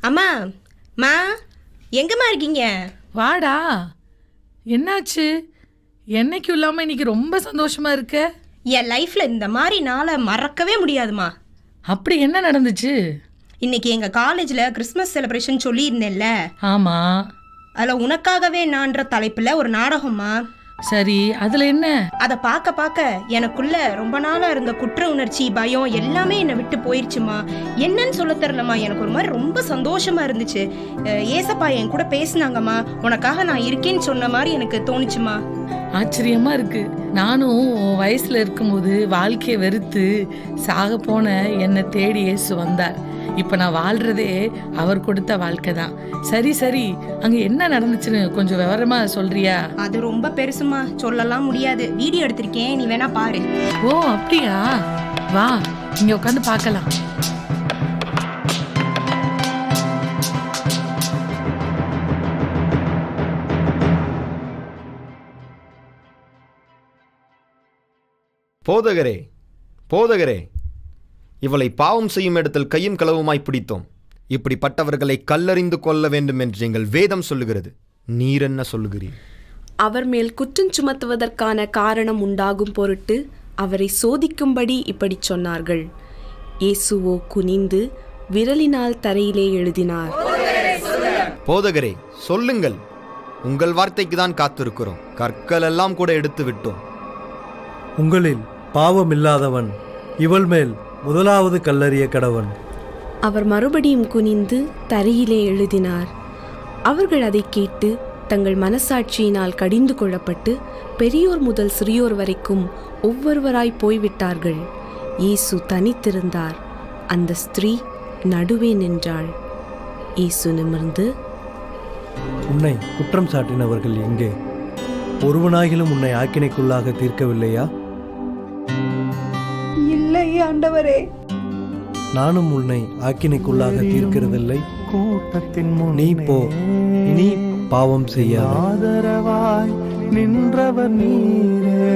அம்மா, மா, எங்கம்மா இருக்கீங்க? வாடா. என்னாச்சு? என்னைக்கும் இல்லாமல் இன்னைக்கு ரொம்ப சந்தோஷமா இருக்க? என் லைஃப்ல இந்த மாதிரி நாளை மறக்கவே முடியாதுமா. அப்படி என்ன நடந்துச்சு? இன்னைக்கு எங்க காலேஜ்ல கிறிஸ்மஸ் செலிப்ரேஷன் சொல்லியிருந்தேன்ல, ஆமா. அதில் உனக்காகவே நான்ற தலைப்புல ஒரு நாடகம்மா. சரி, அதுல என்ன? அதை பார்க்க பார்க்க எனக்குள்ள ரொம்ப நாளா இருந்த குற்ற உணர்ச்சி, பயம் எல்லாமே என்னை விட்டு போயிருச்சுமா. என்னன்னு சொல்ல தெரியலம்மா, எனக்கு ஒரு மாதிரி ரொம்ப சந்தோஷமா இருந்துச்சு. ஏசப்பா என் கூட பேசினாங்கம்மா, உனக்காக நான் இருக்கேன்னு சொன்ன மாதிரி எனக்கு தோணுச்சுமா. ஆச்சரியமா இருக்கு. நானும் உன் வயசுல இருக்கும்போது வாழ்க்கையை வெறுத்து சாக போன என்னை தேடி இயேசு வந்தார். இப்ப நான் வாழ்றதே அவர் கொடுத்த வாழ்க்கை தான். சரி சரி, அங்க என்ன நடந்துச்சுன்னு கொஞ்சம் விவரமா சொல்றியா? அது ரொம்ப பெருசுமா, சொல்லலாம் முடியாது. வீடியோ எடுத்திருக்கேன், நீ வேணா பாரு. ஓ அப்படியா? வா, இங்க உட்காந்து பார்க்கலாம். போதகரே, போதகரே, இவளை பாவம் செய்யும் இடத்தில் கையும் களவுமாய் பிடித்தோம். இப்படிப்பட்டவர்களை கல்லறிந்து கொள்ள வேண்டும் என்று எங்கள் வேதம் சொல்லுகிறது. நீர் என்ன சொல்லுகிறீர்? அவர் மேல் குற்றம் சுமத்துவதற்கான காரணம் உண்டாகும் பொருட்டு அவரை சோதிக்கும்படி இப்படி சொன்னார்கள். இயேசுவோ குனிந்து விரலினால் தரையிலே எழுதினார். போதகரே, சொல்லுங்கள். உங்கள் வார்த்தைக்கு தான் காத்திருக்கிறோம். கற்கள் எல்லாம் கூட எடுத்து விட்டோம். உங்களில் பாவமில்லாதவன் இவள் மேல் முதலாவது கல்லறிய கடவன். அவர் மறுபடியும் குனிந்து தரையிலே எழுதினார். அவர்கள் அதை கேட்டு தங்கள் மனசாட்சியினால் கடிந்து கொள்ளப்பட்டு பெரியோர் முதல் சிறியோர் வரைக்கும் ஒவ்வொருவராய் போய்விட்டார்கள். இயேசு தனித்திருந்தார். அந்த ஸ்திரீ நடுவே நின்றாள். இயேசு நிமிர்ந்து, உன்னை குற்றம் சாட்டினவர்கள் எங்கே? ஒருவனாகிலும் உன்னை ஆக்கினைக்குள்ளாக தீர்க்கவில்லையா? இல்லை ஆண்டவரே. நானும் உன்னை ஆக்கினைக்குள்ளாக தீர்க்கிறதில்லை. நீ போ, இனி பாவம் செய்யாதே. ஆதரவாய் நின்றவர் நீரே,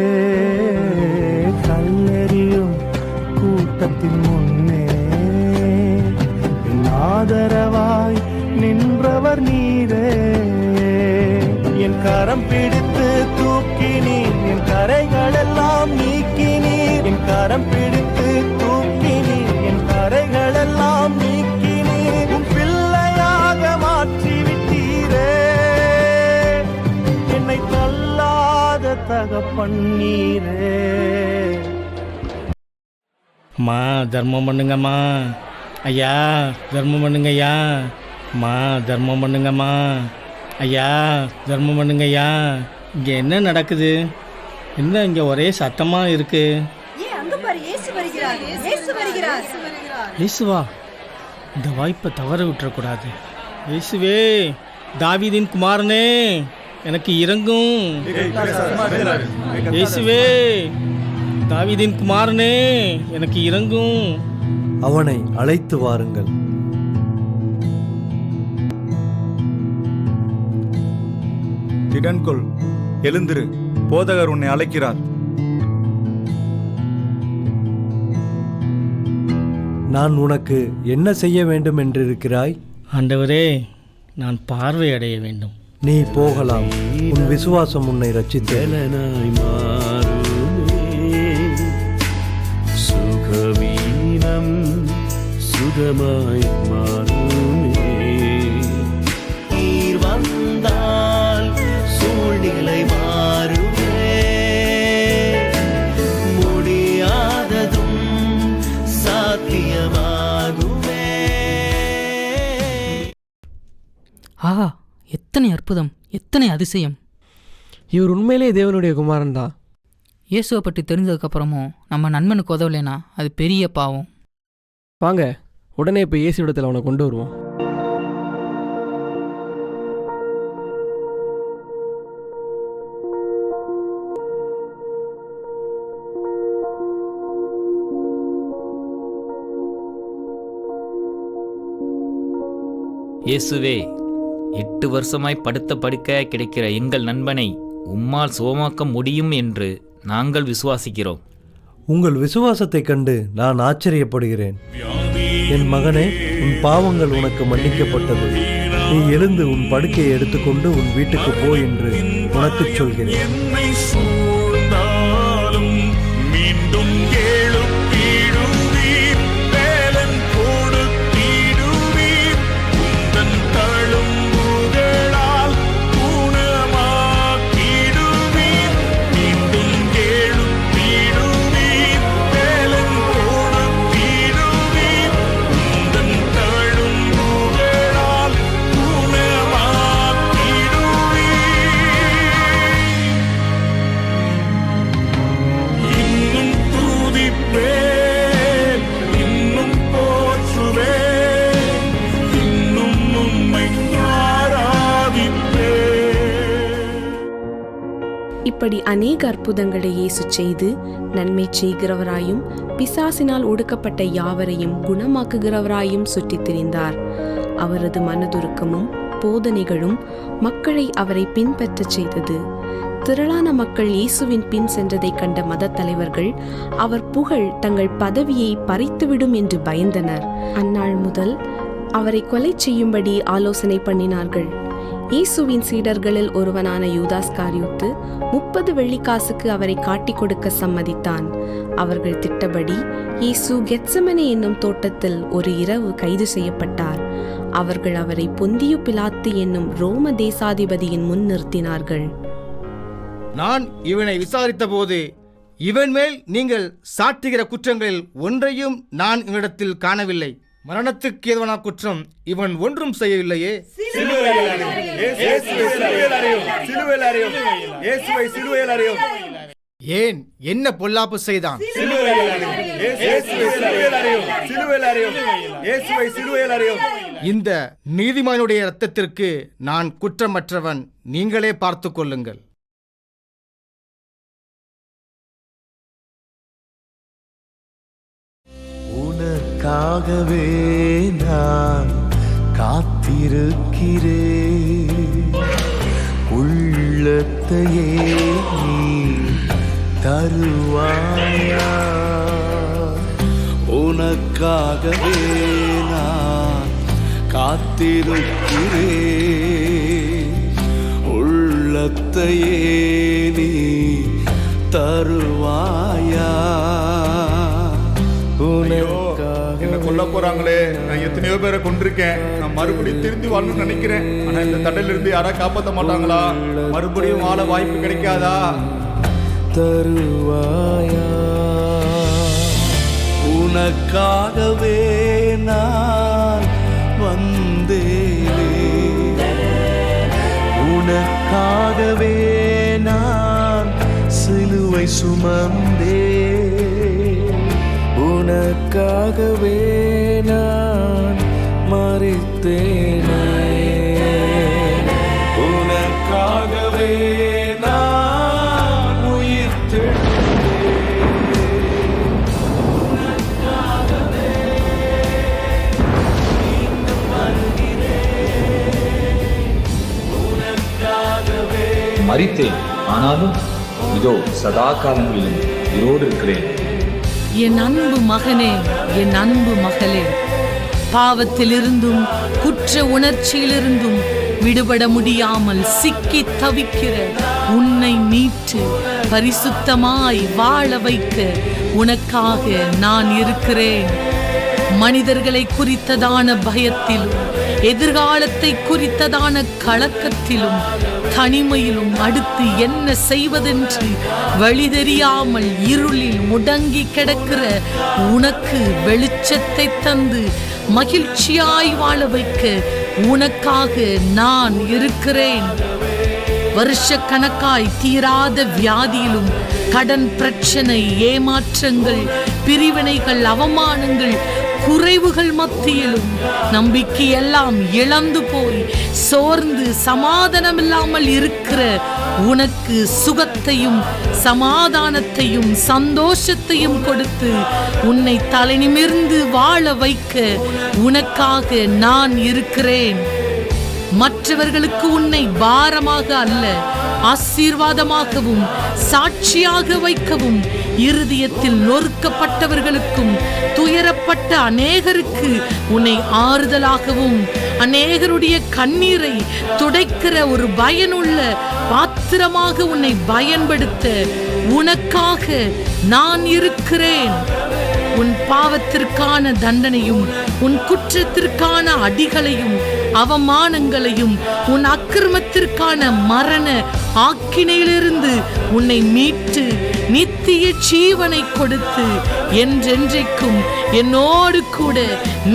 கல்லெறியும் கூட்டத்தின் முன்னே ஆதரவாய் நின்றவர் நீரே. என் கரம் பிடித்து தூக்கினீர், என் கரைகள் எல்லாம் நீக்கினீர். என் கரம் பிடித்து தூக்கினீர், என் கரைகள் எல்லாம் நீக்கினீர். உன் பிள்ளையாக மாற்றிவிட்டீரே, என்னை தள்ளாத தகப்பன் நீரே. அம்மா தர்மம் பண்ணுங்கம்மா. ஐயா தர்மம் பண்ணுங்க ஐயா. அம்மா தர்மம் பண்ணுங்கம்மா. ஐயா தர்மம் பண்ணுங்க ஐயா. இங்கே என்ன நடக்குது? என்ன இங்கே ஒரே சத்தமாக இருக்கு? இயேசுவா, இந்த வாய்ப்பை தவற விட்டுறக்கூடாது. இயேசுவே, தாவீதின் குமாரனே, எனக்கு இரங்கும். இயேசுவே, தாவீதின் குமாரனே, எனக்கு இரங்கும். அவனை அழைத்து வாருங்கள். திடன்கொள், எழுந்திரு, போதகர் உன்னை அழைக்கிறார். நான் உனக்கு என்ன செய்ய வேண்டும் என்றிருக்கிறாய்? ஆண்டவரே, நான் பார்வை அடைய வேண்டும். நீ போகலாம். உன் விசுவாசம் உன்னை ரட்சித்தது. சுகவீனம் சுகமாய் மாறுமே. நீர் வந்தால் சூழ்நிலை மாறுமே. முடியாததும் சாத்தியமாகுமே. ஆஹா, எத்தனை அற்புதம், எத்தனை அதிசயம்! இவர் உண்மையிலே தேவனுடைய குமாரன் தான். இயேசுவை பற்றி தெரிஞ்சதுக்கப்புறமும் நம்ம நண்பனுக்கு உதவலைனா அது பெரிய பாவம். வாங்க, உடனே இப்போ இயேசு இடத்துல அவனை கொண்டு வருவோம். இயேசுவே, 8 வருஷமாய் படுத்த படுக்கையாய் கிடைக்கிற எங்கள் நண்பனை உம்மால் சுகமாக்க முடியும் என்று நாங்கள் விசுவாசிக்கிறோம். உங்கள் விசுவாசத்தைக் கண்டு நான் ஆச்சரியப்படுகிறேன். வியாதி என் மகனே, உன் பாவங்கள் உனக்கு மன்னிக்கப்பட்டது. நீ எழுந்து உன் படுக்கையை எடுத்துக்கொண்டு உன் வீட்டுக்கு போ என்று உனக்குச் சொல்கிறேன். என்னை சூழ்ந்தாலும் மீண்டும் எழுப்பிடுவீர், வேலன் கொடுத்திடுவீர், உந்தன் தழும்புகளால் குணமாக்கிடுவீர், மீண்டும் எழுப்பிடுவீர், வேலன் கொடுத்திடுவீர், உந்தன் தழும்புகளால் இன்னும் துதிப்பேன், இன்னும் போற்றுவேன், இன்னும் உம்மை ஆராதிப்பேன். இப்படி அநேக அற்புதங்களை இயேசு செய்து நன்மை செய்கிறவராயும் பிசாசினால் ஒடுக்கப்பட்ட யாவரையும் குணமாக்குகிறவராயும் சுற்றித் திரிந்தார். அவரது மனதுருக்கமும் போதனைகளும் மக்களை அவரை பின்பற்றச் செய்தது. திரளான மக்கள் இயேசுவின் பின் சென்றதை கண்ட மத தலைவர்கள் அவர் புகழ் தங்கள் பதவியை பறித்துவிடும் என்று பயந்தனர். அந்நாள் முதல் அவரை கொலை செய்யும்படி ஆலோசனை பண்ணினார்கள். இயேசுவின் சீடர்களில் ஒருவனான யூதாஸ்காரியோத்து 30 வெள்ளிக்காசுக்கு அவரை காட்டிக் கொடுக்க சம்மதித்தான். அவர்கள் திட்டபடி இயேசு கெத்செமனே என்னும் தோட்டத்தில் ஒரு இரவு கைது செய்யப்பட்டார். அவர்கள் அவரை பொந்தியு பிலாத்து என்னும் ரோம தேசாதிபதியின் முன் நிறுத்தினார்கள். நான் இவனை விசாரித்த போது இவன் மேல் நீங்கள் சாட்டுகிற குற்றங்களில் ஒன்றையும் நான் இவனிடத்தில் காணவில்லை. மரணத்துக்கு ஏதுவான குற்றம் இவன் ஒன்றும் செய்யவில்லையே. ஏன் என்ன பொல்லாப்பு செய்தான்? இந்த நீதிமானுடைய இரத்தத்திற்கு நான் குற்றமற்றவன். நீங்களே பார்த்து கொள்ளுங்கள். உனக்காகவே நான் காத்திருக்கிறேன், உள்ளத்தையே நீ தருவாயா. உனக்காகவே நான் காத்திருக்கிறேன், உள்ளத்தையே நீ தருவாயா. என்ன கொல்ல போறாங்களே, நான் எத்தனையோ பேரை கொண்டிருக்கேன். நான் மறுபடியும் திரும்பி வாழணும்னு நினைக்கிறேன். ஆனா இந்த தடையில இருந்து யாரா காப்பாற்ற மாட்டாங்களா? மறுபடியும் வாழ வாய்ப்பு கிடைக்காதா? தருவாயா. உனக்காகவே நான் வந்தேனே, உனக்காகவே நான் சிலுவை சுமந்தேன், உனக்காகவே நான் மரித்தேனே, உனக்காகவே நான் உயிர்த்தெழுந்தேன், உனக்காகவே மீண்டும் வருகிறேன், உனக்காகவே மரித்தேன், ஆனாலும் இதோ சதா காலங்களிலும் உயிரோடு இருக்கிறேன். என் அன்பு மகனே, என் அன்பு மகளே, பாவத்திலிருந்தும் குற்ற உணர்ச்சியிலிருந்தும் விடுபட முடியாமல் சிக்கி தவிக்கிற உன்னை மீட்டு பரிசுத்தமாய் வாழ வைக்க உனக்காக நான் இருக்கிறேன். மனிதர்களை குறித்ததான பயத்திலும் எதிர்காலத்தை குறித்ததான கலக்கத்திலும் தனிமையிலும் அடுத்து என்ன செய்வதென்று வழி தெரியாமல் இருளில் முடங்கி கிடக்கிற உனக்கு வெளிச்சத்தை தந்து மகிழ்ச்சியாய் வாழ வைக்க உனக்காக நான் இருக்கிறேன். வருஷக்கணக்காய் தீராத வியாதியிலும் கடன் பிரச்சனை, ஏமாற்றங்கள், பிரிவினைகள், அவமானங்கள், குறைவுகள் மத்தியிலும் நம்பிக்கையெல்லாம் இழந்து போய் சோர்ந்து சமாதானமில்லாமல் இருக்கிற உனக்கு சுகத்தையும் சமாதானத்தையும் சந்தோஷத்தையும் கொடுத்து உன்னை தலை நிமிர்ந்து வாழ வைக்க உனக்காக நான் இருக்கிறேன். மற்றவர்களுக்கு உன்னை பாரமாக அல்ல, ஆசீர்வாதமாகவும் சாட்சியாக வைக்கவும், இருதயத்தில் நொறுக்கப்பட்டவர்களுக்கும் துயர கைவிடப்பட்ட அநேகருக்கு உன்னை ஆறுதலாகவும் அநேகருடைய கண்ணீரை துடைக்கிற ஒரு பயனுள்ள பாத்திரமாக உன்னை பயன்படுத்த உனக்காக நான் இருக்கிறேன். உன் பாவத்திற்கான தண்டனையும் உன் குற்றத்திற்கான அடிகளையும் அவமானங்களையும் உன் அக்கிரமத்திற்கான மரண ஆக்கினையிலிருந்து உன்னை மீட்டு நித்திய ஜீவனை கொடுத்து என்றென்றைக்கும் என்னோடு கூட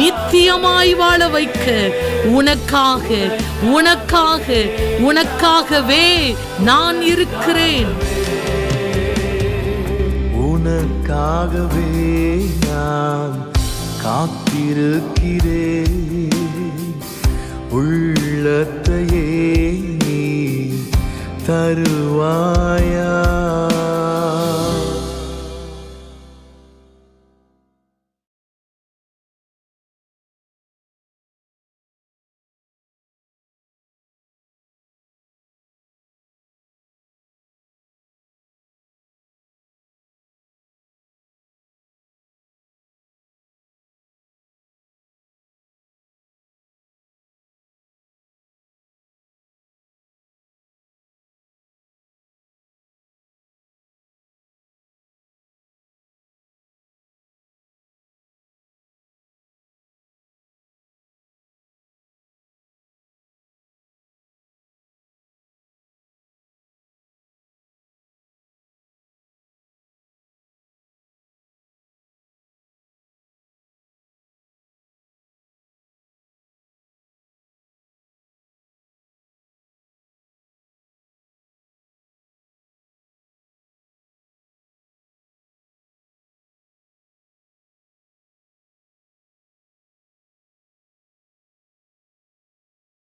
நித்தியமாய் வாழ வைக்க உனக்காக உனக்காக உனக்காகவே நான் இருக்கிறேன். உனக்காகவே நான் காத்திருக்கிறேன். உள்ளத்தையே நீ தருவாயா?